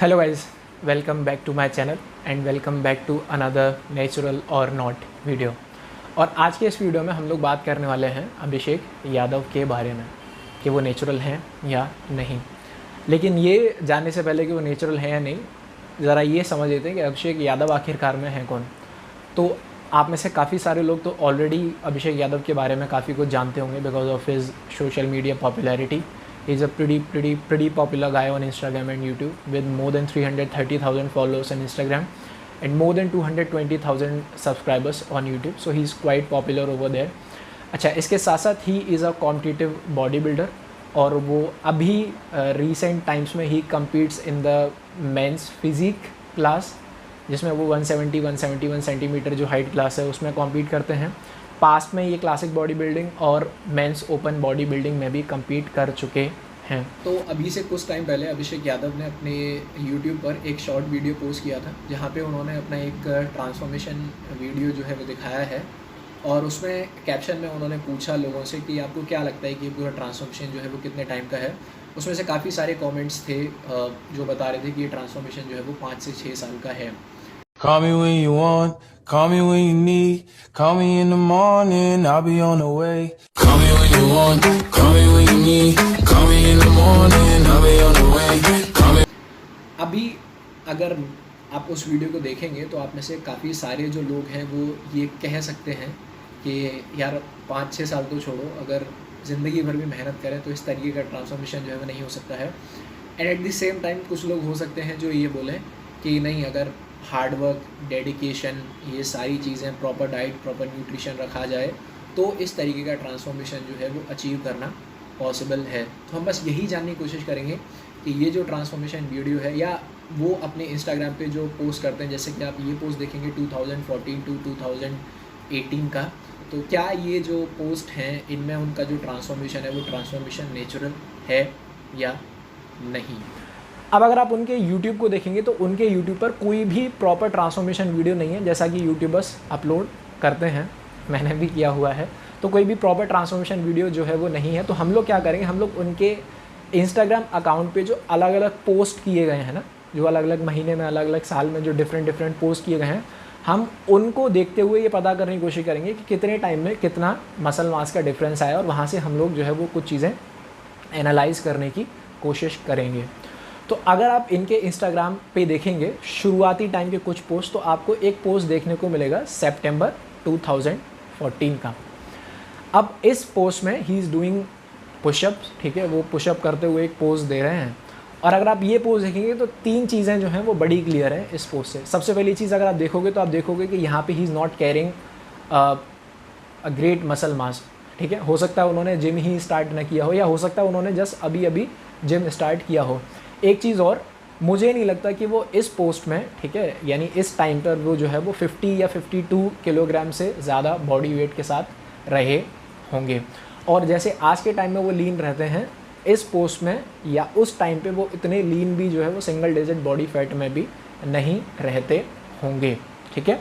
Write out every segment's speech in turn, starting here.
Hello guys, welcome back to my channel and welcome back to another natural or not video. और आज के इस video में हम लोग बात करने वाले हैं अभिषेक यादव के बारे में कि वो नेचुरल हैं या नहीं। लेकिन ये जानने से पहले कि वो नेचुरल हैं या नहीं, ज़रा ये समझ लेते हैं कि अभिषेक यादव आखिरकार में हैं कौन। तो आप में से काफ़ी सारे लोग तो ऑलरेडी अभिषेक यादव के बारे में काफ़ी कुछ जानते होंगे because of his social media popularity. He is a pretty popular guy on Instagram and YouTube with more than 330,000 followers on Instagram and more than 220,000 subscribers on YouTube. So he's quite popular over there. अच्छा, इसके साथ साथ he is a competitive bodybuilder और वो अभी recent times में he competes in the men's physique class जिसमें वो 171 सेंटीमीटर जो हाइट क्लास है उसमें कॉम्पीट करते हैं। पास्ट में ये क्लासिक बॉडी बिल्डिंग और मेंस ओपन बॉडी बिल्डिंग में भी कम्पीट कर चुके हैं। तो अभी से कुछ टाइम पहले अभिषेक यादव ने अपने यूट्यूब पर एक शॉर्ट वीडियो पोस्ट किया था जहाँ पे उन्होंने अपना एक ट्रांसफॉर्मेशन वीडियो जो है वो दिखाया है और उसमें कैप्शन में उन्होंने पूछा लोगों से कि आपको क्या लगता है कि पूरा ट्रांसफॉर्मेशन जो है वो कितने टाइम का है। उसमें से काफ़ी सारे कॉमेंट्स थे जो बता रहे थे कि ये ट्रांसफॉर्मेशन जो है वो 5 से 6 साल का है। Call me when you want, call me when you need. Call me in the morning, I'll be on the way. Call me when you want, call me when you need. Call me in the morning, I'll be on the way. Call me. अभी अगर आप उस video को देखेंगे तो आप में से काफ़ी सारे जो लोग हैं वो ये कह सकते हैं कि यार 5-6 साल तो छोड़ो, अगर ज़िंदगी भर भी मेहनत करें तो इस तरीके का ट्रांसफॉर्मेशन जो है वो नहीं हो सकता है। And at the same time कुछ लोग हो सकते हैं जो ये बोलें कि नहीं, अगर हार्डवर्क, डेडिकेशन, ये सारी चीज़ें, प्रॉपर डाइट, प्रॉपर न्यूट्रिशन रखा जाए तो इस तरीके का ट्रांसफॉर्मेशन जो है वो अचीव करना पॉसिबल है। तो हम बस यही जानने की कोशिश करेंगे कि ये जो ट्रांसफॉर्मेशन वीडियो है या वो अपने इंस्टाग्राम पे जो पोस्ट करते हैं, जैसे कि आप ये पोस्ट देखेंगे 2014 टू 2018 का, तो क्या ये जो पोस्ट हैं इनमें उनका जो ट्रांसफॉर्मेशन है वो ट्रांसफॉर्मेशन नेचुरल है या नहीं। अब अगर आप उनके YouTube को देखेंगे तो उनके YouTube पर कोई भी प्रॉपर ट्रांसफॉर्मेशन वीडियो नहीं है जैसा कि यूट्यूबर्स अपलोड करते हैं, मैंने भी किया हुआ है। तो कोई भी प्रॉपर ट्रांसफॉर्मेशन वीडियो जो है वो नहीं है। तो हम लोग क्या करेंगे, हम लोग उनके इंस्टाग्राम अकाउंट पे जो अलग अलग पोस्ट किए गए हैं ना, जो अलग अलग महीने में, अलग अलग साल में जो डिफरेंट पोस्ट किए गए हैं, हम उनको देखते हुए ये पता करने की कोशिश करेंगे कि कितने टाइम में कितना मसल मास का डिफरेंस आया और वहाँ से हम लोग जो है वो कुछ चीज़ें एनालाइज करने की कोशिश करेंगे। तो अगर आप इनके इंस्टाग्राम पे देखेंगे शुरुआती टाइम के कुछ पोस्ट, तो आपको एक पोस्ट देखने को मिलेगा सितंबर 2014 का। अब इस पोस्ट में ही इज़ डूइंग पुशअप, ठीक है, वो पुशअप करते हुए एक पोज दे रहे हैं। और अगर आप ये पोज देखेंगे तो 3 चीज़ें जो हैं वो बड़ी क्लियर हैं इस पोस्ट से। सबसे पहली चीज़ अगर आप देखोगे तो आप देखोगे कि यहाँ पे ही is not carrying a great muscle mass, ठीक है। हो सकता है उन्होंने जिम ही स्टार्ट ना किया हो या हो सकता है उन्होंने जस्ट अभी जिम स्टार्ट किया हो। एक चीज़ और, मुझे नहीं लगता कि वो इस पोस्ट में, ठीक है, यानी इस टाइम पर वो जो है वो 50 या 52 किलोग्राम से ज़्यादा बॉडी वेट के साथ रहे होंगे। और जैसे आज के टाइम में वो लीन रहते हैं, इस पोस्ट में या उस टाइम पे वो इतने लीन भी जो है वो सिंगल डिजिट बॉडी फैट में भी नहीं रहते होंगे, ठीक है।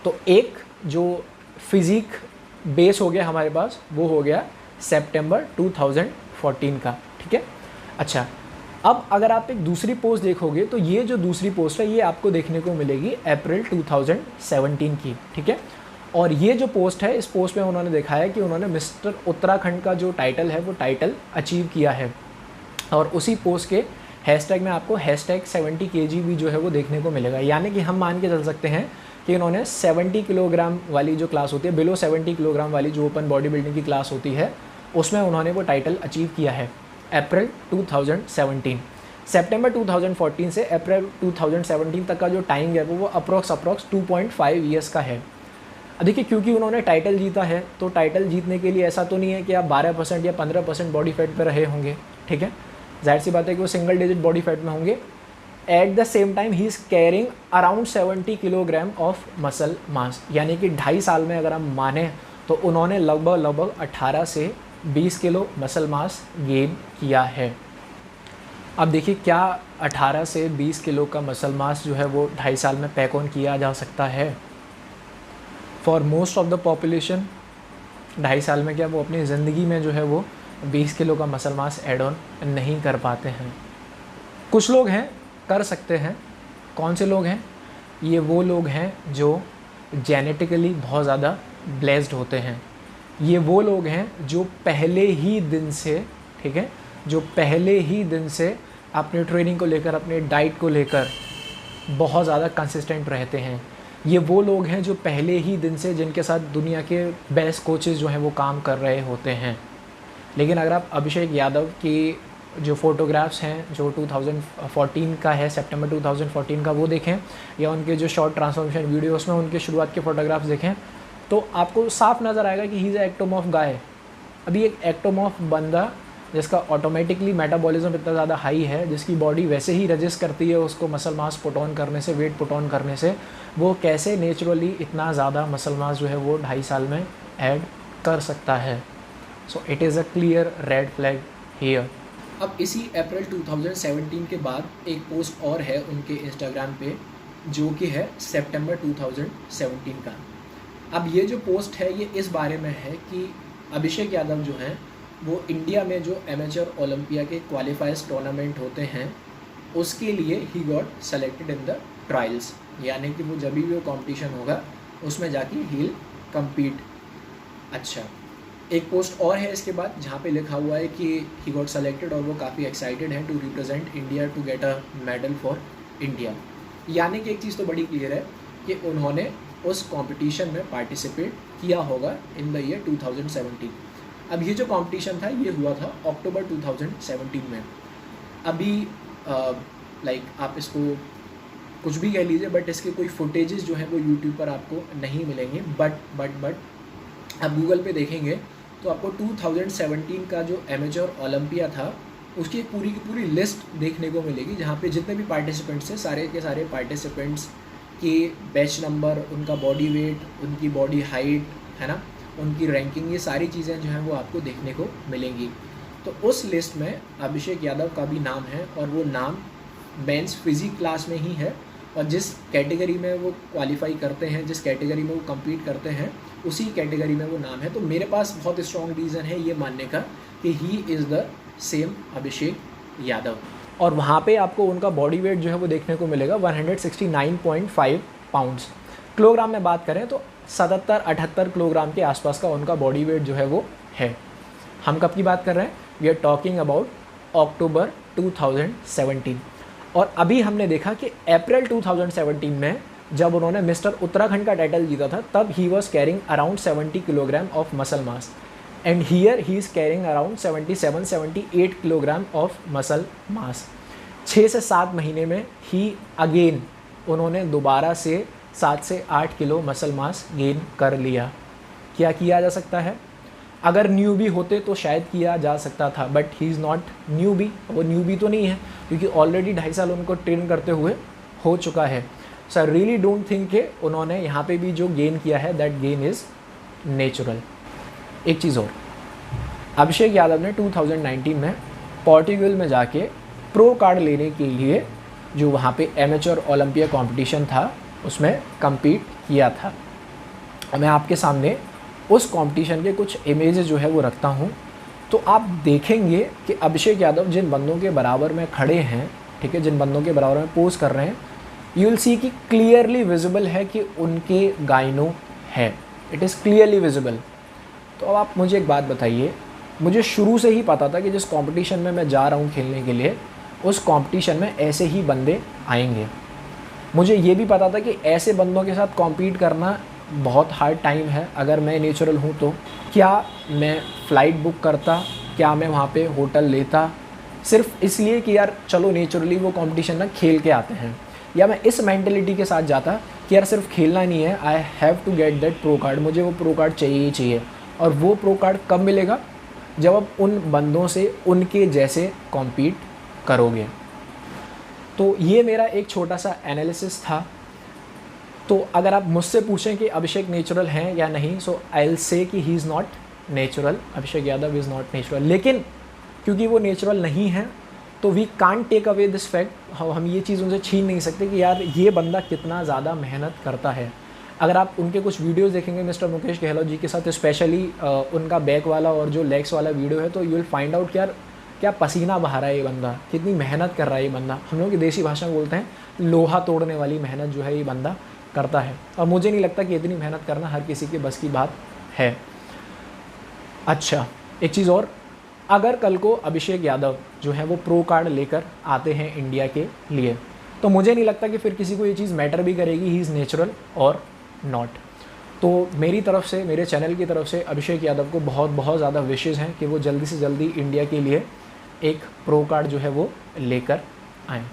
तो एक जो फिज़िक बेस हो गया हमारे पास वो हो गया सितंबर 2014 का, ठीक है। अच्छा, अब अगर आप एक दूसरी पोस्ट देखोगे तो ये जो दूसरी पोस्ट है ये आपको देखने को मिलेगी अप्रैल 2017 की, ठीक है। और ये जो पोस्ट है, इस पोस्ट में उन्होंने देखा है कि उन्होंने मिस्टर उत्तराखंड का जो टाइटल है वो टाइटल अचीव किया है। और उसी पोस्ट के हैशटैग में आपको हैशटैग 70 kg भी जो है वो देखने को मिलेगा। यानी कि हम मान के चल सकते हैं कि इन्होंने 70 किलोग्राम वाली जो क्लास होती है, बिलो 70 किलोग्राम वाली जो ओपन बॉडी बिल्डिंग की क्लास होती है, उसमें उन्होंने वो टाइटल अचीव किया है अप्रैल 2017। सितंबर 2014 से अप्रैल 2017 तक का जो टाइम है वो अप्रॉक्स 2.5 ईयर्स का है। देखिए, क्योंकि उन्होंने टाइटल जीता है तो टाइटल जीतने के लिए ऐसा तो नहीं है कि आप 12% या 15% बॉडी फैट पे रहे होंगे, ठीक है। जाहिर सी बात है कि वो सिंगल डिजिट बॉडी फैट में होंगे। At the same time he is carrying around 70 kilogram of muscle mass, यानी कि 2.5 साल में अगर हम माने तो उन्होंने लगभग 18 से 20 किलो मसल मास गेन किया है। अब देखिए, क्या 18 से 20 किलो का मसल मास जो है वो 2.5 साल में पैक ऑन किया जा सकता है? For most of the population 2.5 साल में क्या वो अपनी ज़िंदगी में जो है वो 20 किलो का मसल मास ऐड ऑन नहीं कर पाते हैं। कुछ लोग हैं कर सकते हैं। कौन से लोग हैं? ये वो लोग हैं जो जेनेटिकली बहुत ज़्यादा ब्लेस्ड होते हैं। ये वो लोग हैं जो पहले ही दिन से, ठीक है, जो पहले ही दिन से अपने ट्रेनिंग को लेकर, अपने डाइट को लेकर बहुत ज़्यादा कंसिस्टेंट रहते हैं। ये वो लोग हैं जो पहले ही दिन से, जिनके साथ दुनिया के बेस्ट कोचेज़ जो हैं वो काम कर रहे होते हैं। लेकिन अगर आप अभिषेक यादव की जो फ़ोटोग्राफ्स हैं जो 2014 का है, सितंबर 2014 का, वो देखें, या उनके जो शॉर्ट ट्रांसफॉर्मेशन वीडियोस में उनके शुरुआत के फ़ोटोग्राफ्स देखें, तो आपको साफ नज़र आएगा कि ही इज़ एक्टोमॉर्फ गाय। अभी एक एक्टोमॉर्फ बंदा जिसका ऑटोमेटिकली मेटाबॉलिज्म इतना ज़्यादा हाई है, जिसकी बॉडी वैसे ही रजिस्ट करती है उसको मसल मास पुट ऑन करने से, वेट पुट ऑन करने से, वो कैसे नेचुरली इतना ज़्यादा मसल मास जो है वो 2.5 साल में ऐड कर सकता है? So it is a clear red flag here. अब इसी अप्रैल 2017 के बाद एक पोस्ट और है उनके इंस्टाग्राम पे, जो कि है सितंबर 2017 का। अब ये जो पोस्ट है ये इस बारे में है कि अभिषेक यादव जो हैं वो इंडिया में जो एमेचर ओलंपिया के क्वालिफायर्स टूर्नामेंट होते हैं उसके लिए he got selected in the trials, यानी कि वो जब भी वो कंपटीशन होगा उसमें जाके ही विल कम्पीट। अच्छा, एक पोस्ट और है इसके बाद जहाँ पे लिखा हुआ है कि ही गॉट सेलेक्टेड और वो काफ़ी एक्साइटेड हैं to represent India to get a medal for India. यानी कि एक चीज़ तो बड़ी क्लियर है कि उन्होंने उस कंपटीशन में पार्टिसिपेट किया होगा इन द ईयर 2017। अब ये जो कंपटीशन था ये हुआ था अक्टूबर 2017 में। अभी लाइक आप इसको कुछ भी कह लीजिए, बट इसके कोई फुटेजेस जो हैं वो यूट्यूब पर आपको नहीं मिलेंगे। बट आप गूगल पे देखेंगे तो आपको 2017 का जो एमेचर ओलंपिया था उसकी एक पूरी की पूरी लिस्ट देखने को मिलेगी, जहाँ पे जितने भी पार्टिसिपेंट्स थे सारे के सारे पार्टिसिपेंट्स के बैच नंबर, उनका बॉडी वेट, उनकी बॉडी हाइट, है ना, उनकी रैंकिंग, ये सारी चीज़ें जो हैं वो आपको देखने को मिलेंगी। तो उस लिस्ट में अभिषेक यादव का भी नाम है और वो नाम मेंस फिजिक क्लास में ही है, और जिस कैटेगरी में वो क्वालिफाई करते हैं, जिस कैटेगरी में वो कम्पीट करते हैं, उसी कैटेगरी में वो नाम है। तो मेरे पास बहुत स्ट्रॉन्ग रीज़न है ये मानने का कि he is the same Abhishek Yadav. और वहाँ पे आपको उनका बॉडी वेट जो है वो देखने को मिलेगा 169.5 पाउंड्स। किलोग्राम में बात करें तो 77-78 किलोग्राम के आसपास का उनका बॉडी वेट जो है वो है। हम कब की बात कर रहे हैं? वी आर टॉकिंग अबाउट अक्टूबर 2017। और अभी हमने देखा कि अप्रैल 2017 में जब उन्होंने मिस्टर उत्तराखंड का टाइटल जीता था, तब he was carrying around 70 kilogram of muscle mass, and here he is carrying around 77-78 kilogram of muscle mass. 6 से 7 महीने में ही अगेन उन्होंने दोबारा से 7 से 8 किलो मसल मास गेन कर लिया। क्या किया जा सकता है? अगर न्यूबी होते तो शायद किया जा सकता था, but he is not newbie. वो न्यूबी तो नहीं है क्योंकि ऑलरेडी 2.5 साल उनको ट्रेन करते हुए हो चुका है। सो आई रियली डोंट थिंक कि उन्होंने यहाँ पे भी जो गेन किया है दैट गेन इज़ नेचुरल। एक चीज़ और, अभिषेक यादव ने 2019 में पोर्टुगल में जाके प्रो कार्ड लेने के लिए जो वहाँ पे एमेचर ओलंपिया कंपटीशन था उसमें कम्पीट किया था। मैं आपके सामने उस कंपटीशन के कुछ इमेजेस जो है वो रखता हूँ, तो आप देखेंगे कि अभिषेक यादव जिन बंदों के बराबर में खड़े हैं, ठीक है, जिन बंदों के बराबर में पोज कर रहे हैं, यू विल सी कि क्लियरली विजिबल है कि उनके गाइनो है। It is clearly visible. तो अब आप मुझे एक बात बताइए, मुझे शुरू से ही पता था कि जिस कंपटीशन में मैं जा रहा हूँ खेलने के लिए, उस कंपटीशन में ऐसे ही बंदे आएंगे। मुझे ये भी पता था कि ऐसे बंदों के साथ कॉम्पीट करना बहुत हार्ड टाइम है। अगर मैं नेचुरल हूँ तो क्या मैं फ़्लाइट बुक करता, क्या मैं वहाँ पे होटल लेता, सिर्फ इसलिए कि यार चलो नेचुरली वो कंपटीशन ना खेल के आते हैं, या मैं इस मेंटलिटी के साथ जाता कि यार सिर्फ खेलना नहीं है, I have to get that pro card, मुझे वो प्रो कार्ड चाहिए ही चाहिए। और वो प्रो कार्ड कब मिलेगा? जब आप उन बंदों से उनके जैसे कॉम्पीट करोगे। तो ये मेरा एक छोटा सा एनालिसिस था। तो अगर आप मुझसे पूछें कि अभिषेक नेचुरल हैं या नहीं, सो आई विल से कि he is not natural, Abhishek Yadav is not natural. लेकिन क्योंकि वो नेचुरल नहीं है तो we can't take away this fact. हम ये चीज़ उनसे छीन नहीं सकते कि यार ये बंदा कितना ज़्यादा मेहनत करता है। अगर आप उनके कुछ वीडियोस देखेंगे मिस्टर मुकेश गहलोत जी के साथ, स्पेशली उनका बैक वाला और जो लेग्स वाला वीडियो है, तो यू विल फाइंड आउट कि यार क्या पसीना बहा रहा है ये बंदा, कितनी मेहनत कर रहा है ये बंदा। हम लोग की देसी भाषा में बोलते हैं लोहा तोड़ने वाली मेहनत जो है ये बंदा करता है, और मुझे नहीं लगता कि इतनी मेहनत करना हर किसी के बस की बात है। अच्छा, एक चीज़ और, अगर कल को अभिषेक यादव जो है वो प्रो कार्ड लेकर आते हैं इंडिया के लिए, तो मुझे नहीं लगता कि फिर किसी को ये चीज़ मैटर भी करेगी he is natural or not. तो मेरी तरफ से, मेरे चैनल की तरफ से अभिषेक यादव को बहुत बहुत ज़्यादा विशेज़ हैं कि वो जल्दी से जल्दी इंडिया के लिए एक प्रो कार्ड जो है वो लेकर आएँ।